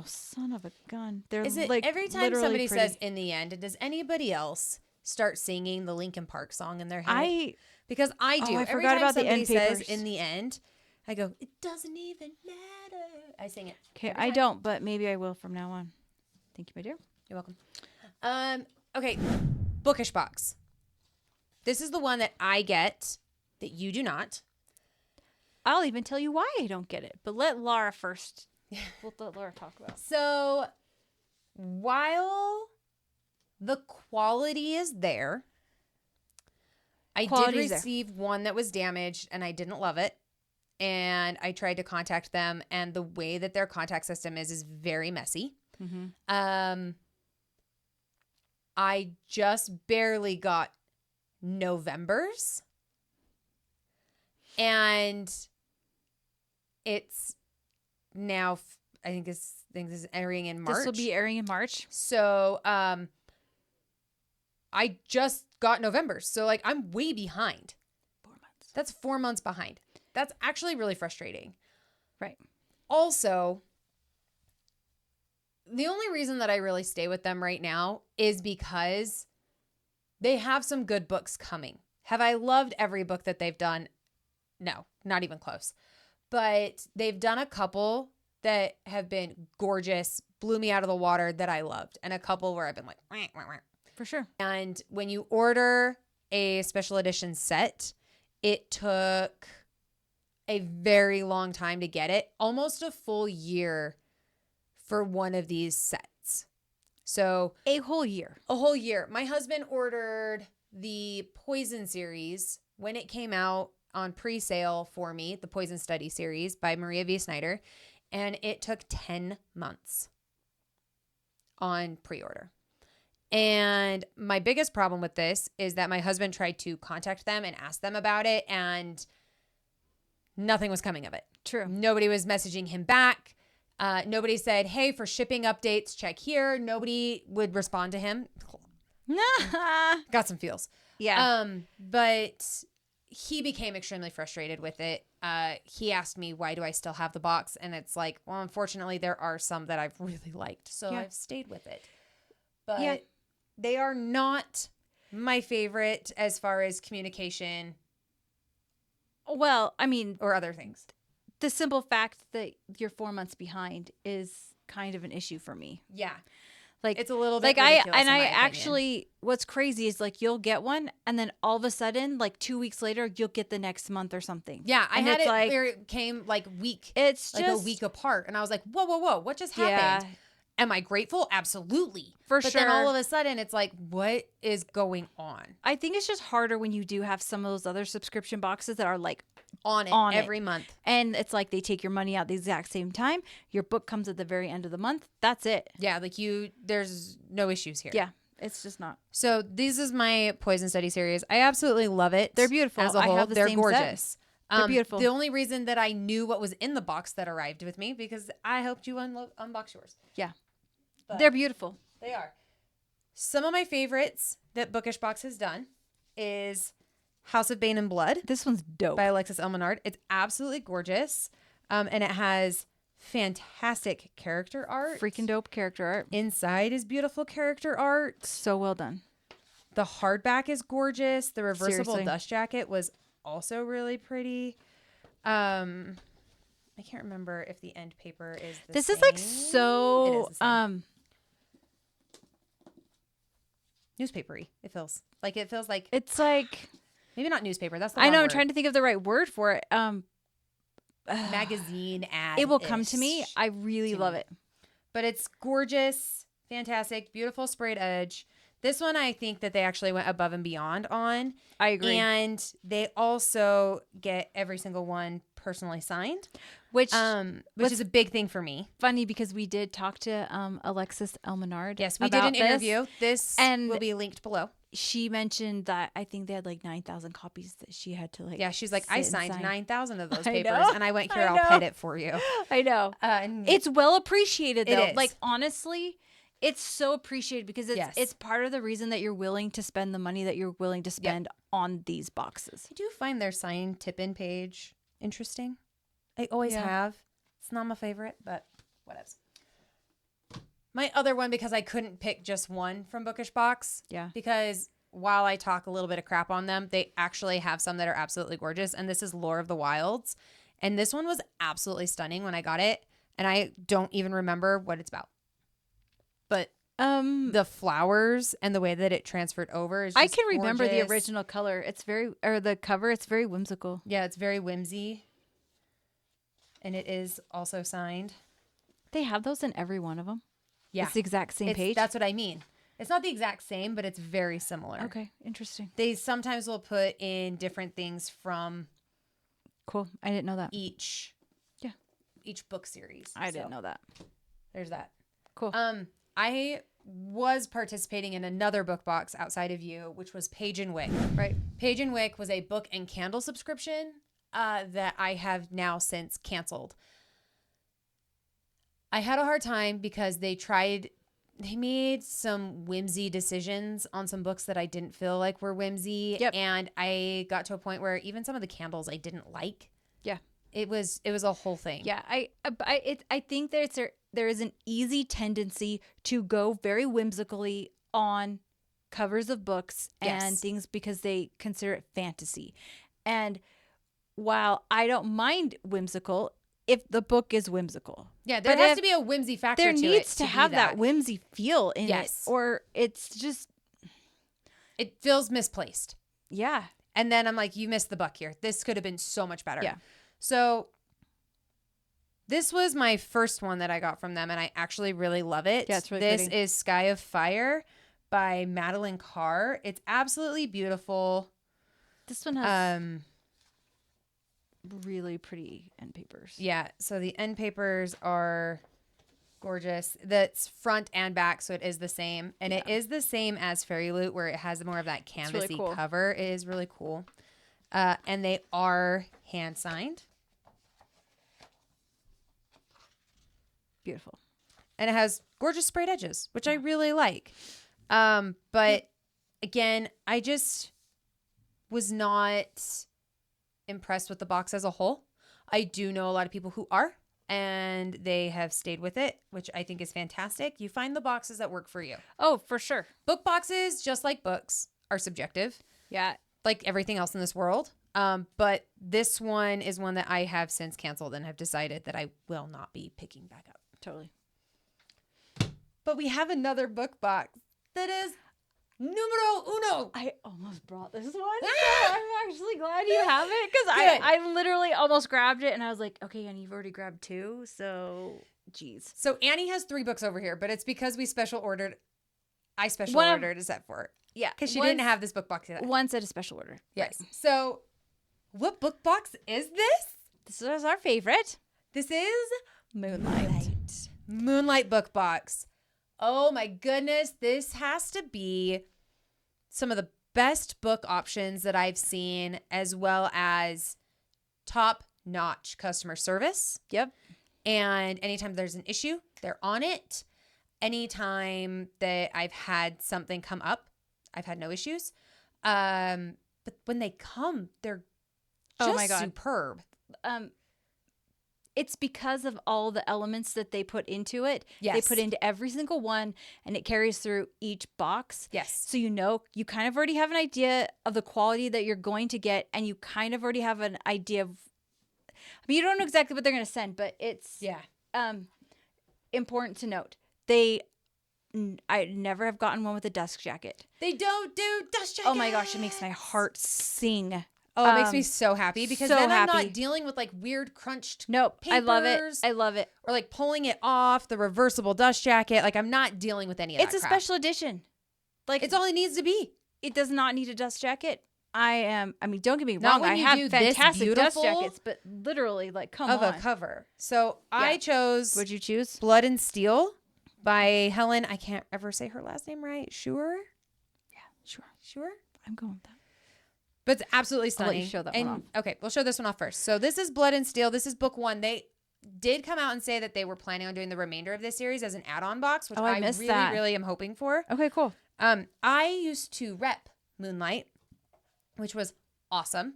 [SPEAKER 2] son of a gun. They're like
[SPEAKER 1] every time somebody
[SPEAKER 2] pretty.
[SPEAKER 1] says "in the end," does anybody else start singing the Linkin Park song in their head? Because I do.
[SPEAKER 2] I forgot about the end papers.
[SPEAKER 1] Says "in the end," I go, "It doesn't even matter." I sing it.
[SPEAKER 2] Okay, I don't, but maybe I will from now on. Thank you, my dear.
[SPEAKER 1] You're welcome. Okay, Bookish Box. This is the one that I get that you do not.
[SPEAKER 2] I'll even tell you why I don't get it, but let Laura first. We'll let Laura talk about it.
[SPEAKER 1] So, while the quality is there, I did receive one that was damaged and I didn't love it. And I tried to contact them, and the way that their contact system is very messy. Mm-hmm. I just barely got November's, and it's now I think this is airing in March.
[SPEAKER 2] This will be airing in March.
[SPEAKER 1] So I just got November's, so like I'm way behind.
[SPEAKER 2] 4 months.
[SPEAKER 1] That's 4 months behind. That's actually really frustrating.
[SPEAKER 2] Right.
[SPEAKER 1] Also, the only reason that I really stay with them right now is because they have some good books coming. Have I loved every book that they've done? No, not even close. But they've done a couple that have been gorgeous, blew me out of the water, that I loved. And a couple where I've been like, wah, wah, wah.
[SPEAKER 2] For sure.
[SPEAKER 1] And when you order a special edition set, it took a very long time to get it. Almost a full year for one of these sets. So
[SPEAKER 2] a whole year.
[SPEAKER 1] My husband ordered the Poison series when it came out on pre-sale for me, the Poison Study series by Maria V. Snyder, and it took 10 months on pre-order. And my biggest problem with this is that my husband tried to contact them and ask them about it, and nothing was coming of it.
[SPEAKER 2] True.
[SPEAKER 1] Nobody was messaging him back. Nobody said, hey, for shipping updates, check here. Nobody would respond to him. Got some feels.
[SPEAKER 2] Yeah.
[SPEAKER 1] But he became extremely frustrated with it. He asked me, why do I still have the box? And it's like, well, unfortunately, there are some that I've really liked. So I've stayed with it. But they are not my favorite as far as communication.
[SPEAKER 2] Well, I mean,
[SPEAKER 1] or other things.
[SPEAKER 2] The simple fact that you're 4 months behind is kind of an issue for me.
[SPEAKER 1] Yeah.
[SPEAKER 2] Like,
[SPEAKER 1] it's a little bit ridiculous
[SPEAKER 2] I actually, what's crazy is like you'll get one and then all of a sudden, like 2 weeks later, you'll get the next month or something.
[SPEAKER 1] Yeah, I had it like, where it came like
[SPEAKER 2] it's
[SPEAKER 1] like
[SPEAKER 2] just
[SPEAKER 1] a week apart, and I was like, whoa, what just happened?
[SPEAKER 2] Yeah.
[SPEAKER 1] Am I grateful? Absolutely,
[SPEAKER 2] but
[SPEAKER 1] sure. But then all of a sudden, it's like, what is going on?
[SPEAKER 2] I think it's just harder when you do have some of those other subscription boxes that are like
[SPEAKER 1] on every month.
[SPEAKER 2] And it's like they take your money out the exact same time. Your book comes at the very end of the month. That's it.
[SPEAKER 1] Yeah, like there's no issues here.
[SPEAKER 2] Yeah, it's just not.
[SPEAKER 1] So this is my Poison Study series. I absolutely love it.
[SPEAKER 2] They're beautiful.
[SPEAKER 1] As a whole, they're gorgeous.
[SPEAKER 2] They're beautiful.
[SPEAKER 1] The only reason that I knew what was in the box that arrived with me because I helped you unbox yours.
[SPEAKER 2] Yeah. But they're beautiful.
[SPEAKER 1] They are. Some of my favorites that Bookish Box has done is House of Bane and Blood.
[SPEAKER 2] This one's dope.
[SPEAKER 1] By Alexis Elmenard. It's absolutely gorgeous. And it has fantastic character art.
[SPEAKER 2] Freaking dope character art.
[SPEAKER 1] Inside is beautiful character art.
[SPEAKER 2] So well done.
[SPEAKER 1] The hardback is gorgeous. The reversible dust jacket was also really pretty. I can't remember if the end paper is the
[SPEAKER 2] This
[SPEAKER 1] same.
[SPEAKER 2] is like so
[SPEAKER 1] newspapery. It feels like
[SPEAKER 2] it's like
[SPEAKER 1] maybe not newspaper. That's the
[SPEAKER 2] I know.
[SPEAKER 1] wrong
[SPEAKER 2] I'm
[SPEAKER 1] word.
[SPEAKER 2] trying to think of the right word for it.
[SPEAKER 1] Magazine ad.
[SPEAKER 2] It will come to me. I really love it.
[SPEAKER 1] But it's gorgeous, fantastic, beautiful sprayed edge. This one, I think that they actually went above and beyond on.
[SPEAKER 2] I agree.
[SPEAKER 1] And they also get every single one personally signed, which is a big thing for me.
[SPEAKER 2] Funny because we did talk to Alexis Elmenard.
[SPEAKER 1] Yes, we did an interview. This will be linked below.
[SPEAKER 2] She mentioned that I think they had like 9,000 copies that she had to like.
[SPEAKER 1] Yeah, she's like, I signed 9,000 of those papers, and I went,
[SPEAKER 2] I'll
[SPEAKER 1] pet it for you.
[SPEAKER 2] I know. It's well appreciated though. Like honestly, it's so appreciated because it's part of the reason that you're willing to spend the money that you're willing to spend on these boxes.
[SPEAKER 1] I do find their signed tip-in page interesting. I always have. It's not my favorite, but whatever. My other one, because I couldn't pick just one from Bookish Box.
[SPEAKER 2] Yeah.
[SPEAKER 1] Because while I talk a little bit of crap on them, they actually have some that are absolutely gorgeous. And this is Lore of the Wilds. And this one was absolutely stunning when I got it. And I don't even remember what it's about. But the flowers and the way that it transferred over is just
[SPEAKER 2] I can remember
[SPEAKER 1] gorgeous.
[SPEAKER 2] the original color. The cover, it's very whimsical.
[SPEAKER 1] Yeah, it's very whimsy. And it is also signed.
[SPEAKER 2] They have those in every one of them.
[SPEAKER 1] Yeah.
[SPEAKER 2] It's the exact same page.
[SPEAKER 1] That's what I mean. It's not the exact same, but it's very similar.
[SPEAKER 2] Okay, interesting.
[SPEAKER 1] They sometimes will put in different things from
[SPEAKER 2] cool. I didn't know that.
[SPEAKER 1] Each book series.
[SPEAKER 2] I didn't know that.
[SPEAKER 1] There's that.
[SPEAKER 2] Cool.
[SPEAKER 1] I was participating in another book box outside of you, which was Page and Wick.
[SPEAKER 2] Right.
[SPEAKER 1] Page and Wick was a book and candle subscription that I have now since canceled. I had a hard time because they made some whimsy decisions on some books that I didn't feel like were whimsy.
[SPEAKER 2] Yep.
[SPEAKER 1] And I got to a point where even some of the candles I didn't like.
[SPEAKER 2] Yeah.
[SPEAKER 1] It was a whole thing.
[SPEAKER 2] Yeah. I think there is an easy tendency to go very whimsically on covers of books and things because they consider it fantasy. And while I don't mind whimsical, if the book is whimsical.
[SPEAKER 1] Yeah, there has to be a whimsy factor to it.
[SPEAKER 2] There needs to have that whimsy feel in it. Or it's just...
[SPEAKER 1] It feels misplaced.
[SPEAKER 2] Yeah.
[SPEAKER 1] And then I'm like, you missed the buck here. This could have been so much better.
[SPEAKER 2] Yeah.
[SPEAKER 1] So this was my first one that I got from them, and I actually really love it.
[SPEAKER 2] Yeah, it's really
[SPEAKER 1] This
[SPEAKER 2] pretty.
[SPEAKER 1] is Sky of Fire by Madeline Carr. It's absolutely beautiful.
[SPEAKER 2] This one has... really pretty end papers.
[SPEAKER 1] Yeah, so the end papers are Gorgeous. That's front and back, so it is the same. And it is the same as Fairyloot, where it has more of that canvasy
[SPEAKER 2] really cool.
[SPEAKER 1] cover. It is really cool. And they are hand signed.
[SPEAKER 2] Beautiful.
[SPEAKER 1] And it has gorgeous sprayed edges, which I really like. But again, I just was not impressed with the box as a whole. I do know a lot of people who are, and they have stayed with it, which I think is fantastic. You find the boxes that work for you.
[SPEAKER 2] Oh, for sure.
[SPEAKER 1] Book boxes, just like books, are subjective.
[SPEAKER 2] Yeah.
[SPEAKER 1] Like everything else in this world. But this one is one that I have since canceled and have decided that I will not be picking back up.
[SPEAKER 2] Totally.
[SPEAKER 1] But we have another book box that is numero uno.
[SPEAKER 2] I almost brought this one. So I'm actually glad you have it, because I literally almost grabbed it and I was like, okay, and you've already grabbed 2, so geez.
[SPEAKER 1] So Annie has 3 books over here, but it's because we special ordered. I special ordered a set for it.
[SPEAKER 2] Yeah.
[SPEAKER 1] Because she didn't have this book box yet.
[SPEAKER 2] One set of special order.
[SPEAKER 1] Yes. Right. So what book box is this?
[SPEAKER 2] This is our favorite.
[SPEAKER 1] This is
[SPEAKER 2] Moonlight.
[SPEAKER 1] Moonlight book box. Oh my goodness. This has to be some of the best book options that I've seen, as well as top-notch customer service.
[SPEAKER 2] Yep.
[SPEAKER 1] And anytime there's an issue, they're on it. Anytime that I've had something come up, I've had no issues. But when they come, they're just superb.
[SPEAKER 2] It's because of all the elements that they put into it.
[SPEAKER 1] Yes.
[SPEAKER 2] They put into every single one, and it carries through each box.
[SPEAKER 1] Yes.
[SPEAKER 2] So you kind of already have an idea of the quality that you're going to get, and you kind of already have an idea of, I mean, you don't know exactly what they're going to send, but it's important to note. I never have gotten one with a dust jacket.
[SPEAKER 1] They don't do dust jackets.
[SPEAKER 2] Oh my gosh, it makes my heart sing.
[SPEAKER 1] Oh, it makes me so happy, because
[SPEAKER 2] so
[SPEAKER 1] then I'm
[SPEAKER 2] happy.
[SPEAKER 1] not dealing with like weird crunched
[SPEAKER 2] Nope.
[SPEAKER 1] papers.
[SPEAKER 2] I love it. I love it.
[SPEAKER 1] Or like pulling it off, the reversible dust jacket. Like I'm not dealing with any of that
[SPEAKER 2] It's a
[SPEAKER 1] crap.
[SPEAKER 2] special edition. Like
[SPEAKER 1] It's all it needs to be.
[SPEAKER 2] It does not need a dust jacket. I mean, don't get me
[SPEAKER 1] Not
[SPEAKER 2] wrong.
[SPEAKER 1] when
[SPEAKER 2] I
[SPEAKER 1] you
[SPEAKER 2] have
[SPEAKER 1] do this
[SPEAKER 2] fantastic dust
[SPEAKER 1] beautiful
[SPEAKER 2] jackets, but literally, like, come on.
[SPEAKER 1] Of a cover. So I chose
[SPEAKER 2] What'd you choose?
[SPEAKER 1] Blood and Steel by Helen. I can't ever say her last name right. Sure?
[SPEAKER 2] Yeah, sure.
[SPEAKER 1] Sure?
[SPEAKER 2] I'm going with that.
[SPEAKER 1] But it's absolutely
[SPEAKER 2] I'll
[SPEAKER 1] stunning.
[SPEAKER 2] let you show that one off.
[SPEAKER 1] Okay, we'll show this one off first. So this is Blood and Steel. This is book 1. They did come out and say that they were planning on doing the remainder of this series as an add-on box, which I
[SPEAKER 2] missed
[SPEAKER 1] really,
[SPEAKER 2] that.
[SPEAKER 1] really am hoping for.
[SPEAKER 2] Okay, cool.
[SPEAKER 1] I used to rep Moonlight, which was awesome.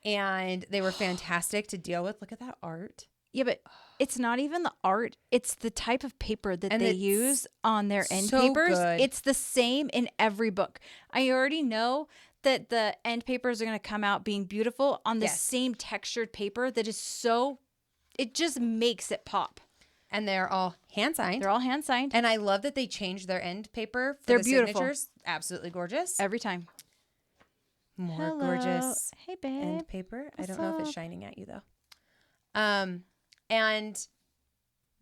[SPEAKER 1] And they were fantastic to deal with. Look at that art.
[SPEAKER 2] Yeah, but it's not even the art. It's the type of paper that they use on their end papers.
[SPEAKER 1] Good.
[SPEAKER 2] It's the same in every book. I already know that the end papers are going to come out being beautiful on the same textured paper that is so, it just makes it pop.
[SPEAKER 1] And they're all hand signed.
[SPEAKER 2] They're all hand signed.
[SPEAKER 1] And I love that they changed their end paper for
[SPEAKER 2] They're
[SPEAKER 1] the
[SPEAKER 2] beautiful.
[SPEAKER 1] signatures. Absolutely gorgeous.
[SPEAKER 2] Every time.
[SPEAKER 1] More gorgeous
[SPEAKER 2] Hey, babe.
[SPEAKER 1] end paper. I don't know if it's shining at you though. And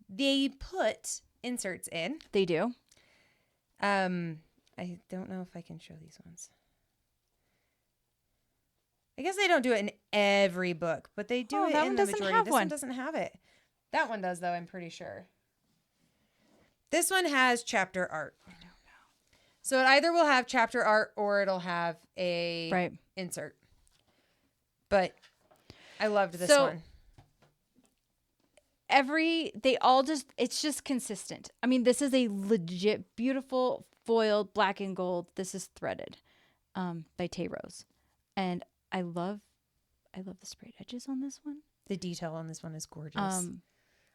[SPEAKER 1] they put inserts in.
[SPEAKER 2] They do.
[SPEAKER 1] I don't know if I can show these ones. I guess they don't do it in every book, but they do it in the majority. This one doesn't have it. That one does, though, I'm pretty sure. This one has chapter art. I don't know. So it either will have chapter art or it'll have a insert. But I loved this one. It's just consistent. I mean, this is a legit beautiful foiled black and gold. This is threaded by Tay Rose. And I love the sprayed edges on this one. The detail on this one is gorgeous.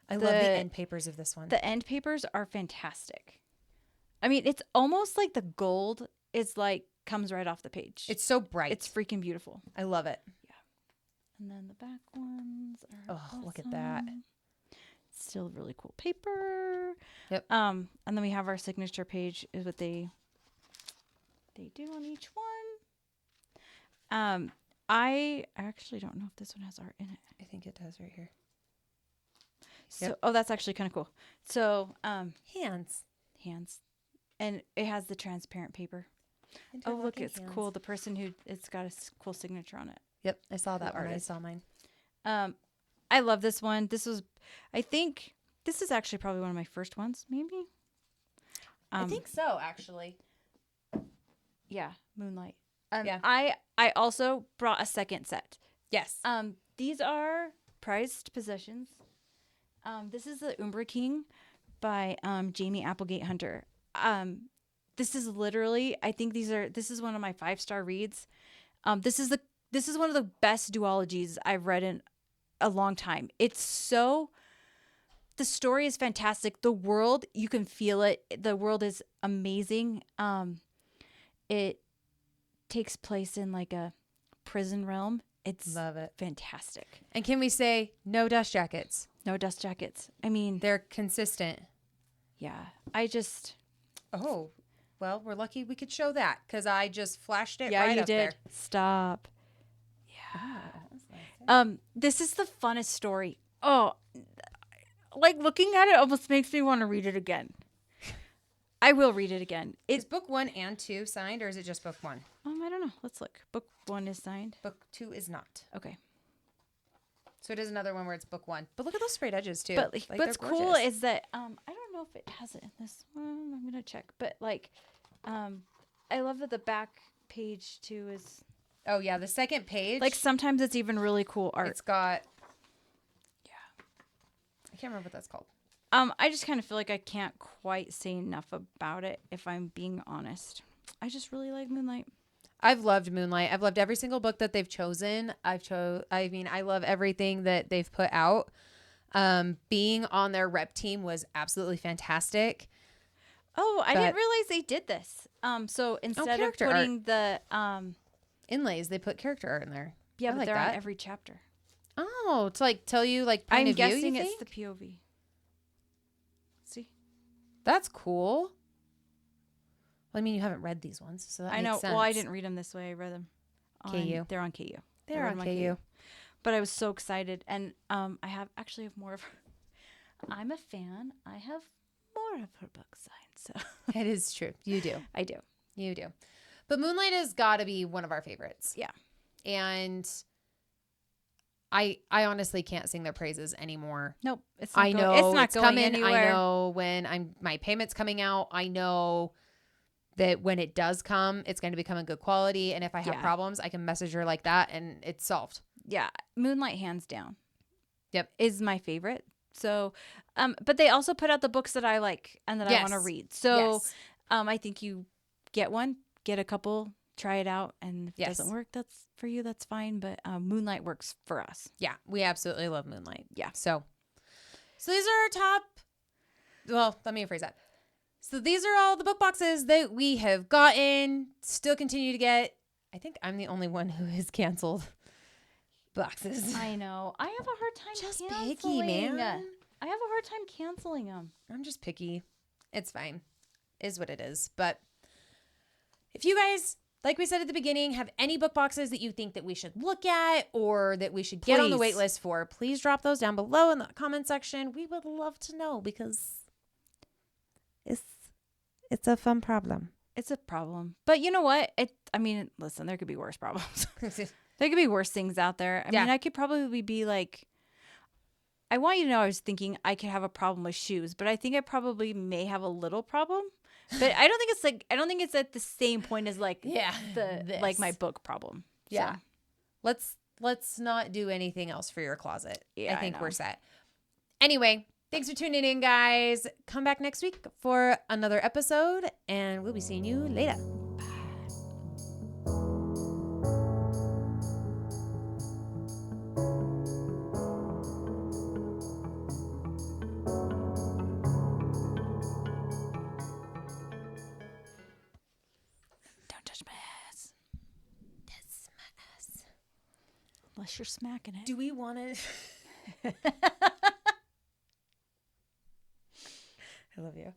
[SPEAKER 1] I love the end papers of this one.
[SPEAKER 2] The end papers are fantastic. I mean, it's almost like the gold is like comes right off the page.
[SPEAKER 1] It's so bright.
[SPEAKER 2] It's freaking beautiful.
[SPEAKER 1] I love it.
[SPEAKER 2] Yeah. And then the back ones are awesome.
[SPEAKER 1] Look at that.
[SPEAKER 2] Still really cool paper.
[SPEAKER 1] Yep.
[SPEAKER 2] And then we have our signature page is what they do on each one. I actually don't know if this one has art in it.
[SPEAKER 1] I think it does right here.
[SPEAKER 2] So, that's actually kind of cool. So,
[SPEAKER 1] hands.
[SPEAKER 2] And it has the transparent paper. Oh, look, it's cool. The person it's got a cool signature on it.
[SPEAKER 1] Yep, I saw that one. I saw mine.
[SPEAKER 2] I love this one. This was, I think This is actually probably one of my first ones, maybe.
[SPEAKER 1] I think so, actually.
[SPEAKER 2] Yeah, Moonlight.
[SPEAKER 1] Yeah.
[SPEAKER 2] I also brought a second set.
[SPEAKER 1] Yes.
[SPEAKER 2] These are prized possessions. This is the Umbra King by Jamie Applegate Hunter. This is literally, I think this is one of my 5-star reads. This is one of the best duologies I've read in a long time. The story is fantastic. The world, you can feel it. The world is amazing. It takes place in like a prison realm.
[SPEAKER 1] Love it.
[SPEAKER 2] Fantastic.
[SPEAKER 1] And can we say no dust jackets?
[SPEAKER 2] No dust jackets. I mean,
[SPEAKER 1] they're consistent.
[SPEAKER 2] Yeah.
[SPEAKER 1] Oh, well, we're lucky we could show that because I just flashed it
[SPEAKER 2] right
[SPEAKER 1] up
[SPEAKER 2] you did.
[SPEAKER 1] There.
[SPEAKER 2] Stop. Yeah. Oh, this is the funnest story. Oh, like looking at it almost makes me want to read it again. I will read it again.
[SPEAKER 1] Is book 1 and 2 signed, or is it just book 1?
[SPEAKER 2] I don't know. Let's look. Book 1 is signed.
[SPEAKER 1] Book 2 is not.
[SPEAKER 2] Okay.
[SPEAKER 1] So it is another one where it's book 1. But look at those sprayed edges too.
[SPEAKER 2] But what's cool is that I don't know if it has it in this one. I'm gonna check. But I love that the back page too is.
[SPEAKER 1] Oh yeah, the second page.
[SPEAKER 2] Like sometimes it's even really cool art.
[SPEAKER 1] It's got. Yeah. I can't remember what that's called.
[SPEAKER 2] I just kind of feel like I can't quite say enough about it, if I'm being honest. I just really like Moonlight.
[SPEAKER 1] I've loved Moonlight. I've loved every single book that they've chosen. I love everything that they've put out. Being on their rep team was absolutely fantastic.
[SPEAKER 2] Oh, I didn't realize they did this. So instead of putting the
[SPEAKER 1] inlays, they put character art in there.
[SPEAKER 2] Yeah, but they're on every chapter.
[SPEAKER 1] Oh, to like tell you like point of view,
[SPEAKER 2] I'm guessing it's the POV. See?
[SPEAKER 1] That's cool. Well, I mean, you haven't read these ones, so that makes sense.
[SPEAKER 2] Well, I didn't read them this way. I read them on
[SPEAKER 1] KU.
[SPEAKER 2] They're on KU.
[SPEAKER 1] They're on KU.
[SPEAKER 2] But I was so excited, and I have more of her. I'm a fan. I have more of her books signed. So
[SPEAKER 1] it is true. You do.
[SPEAKER 2] I do.
[SPEAKER 1] You do. But Moonlight has got to be one of our favorites.
[SPEAKER 2] Yeah.
[SPEAKER 1] And I honestly can't sing their praises anymore.
[SPEAKER 2] Nope.
[SPEAKER 1] It's not going anywhere. I know when my payment's coming out. I know that when it does come, it's going to become a good quality. And if I have problems, I can message her like that and it's solved.
[SPEAKER 2] Yeah. Moonlight, hands down.
[SPEAKER 1] Yep.
[SPEAKER 2] Is my favorite. So, but they also put out the books that I like and that I want to read. So, I think you get one, get a couple, try it out. And if it doesn't work, that's for you. That's fine. But Moonlight works for us.
[SPEAKER 1] Yeah. We absolutely love Moonlight.
[SPEAKER 2] Yeah.
[SPEAKER 1] So these are our top. Well, let me rephrase that. So these are all the book boxes that we have gotten, still continue to get. I think I'm the only one who has canceled boxes.
[SPEAKER 2] I know. I have a hard time
[SPEAKER 1] just
[SPEAKER 2] canceling.
[SPEAKER 1] picky, man.
[SPEAKER 2] I have a hard time canceling them.
[SPEAKER 1] I'm just picky. It's fine. Is what it is. But if you guys, like we said at the beginning, have any book boxes that you think that we should look at or that we should get on the wait list for, please drop those down below in the comment section. We would love to know because it's a fun problem.
[SPEAKER 2] It's a problem. But you know what? Listen, there could be worse problems. There could be worse things out there. I mean, I could probably be like, I want you to know I was thinking I could have a problem with shoes, but I think I probably may have a little problem. But I don't think it's at the same point as like like my book problem.
[SPEAKER 1] Yeah. So. Let's not do anything else for your closet. Yeah, I think we're set. Anyway, thanks for tuning in, guys. Come back next week for another episode, and we'll be seeing you later.
[SPEAKER 2] Unless you're smacking it.
[SPEAKER 1] Do we want to? I love you.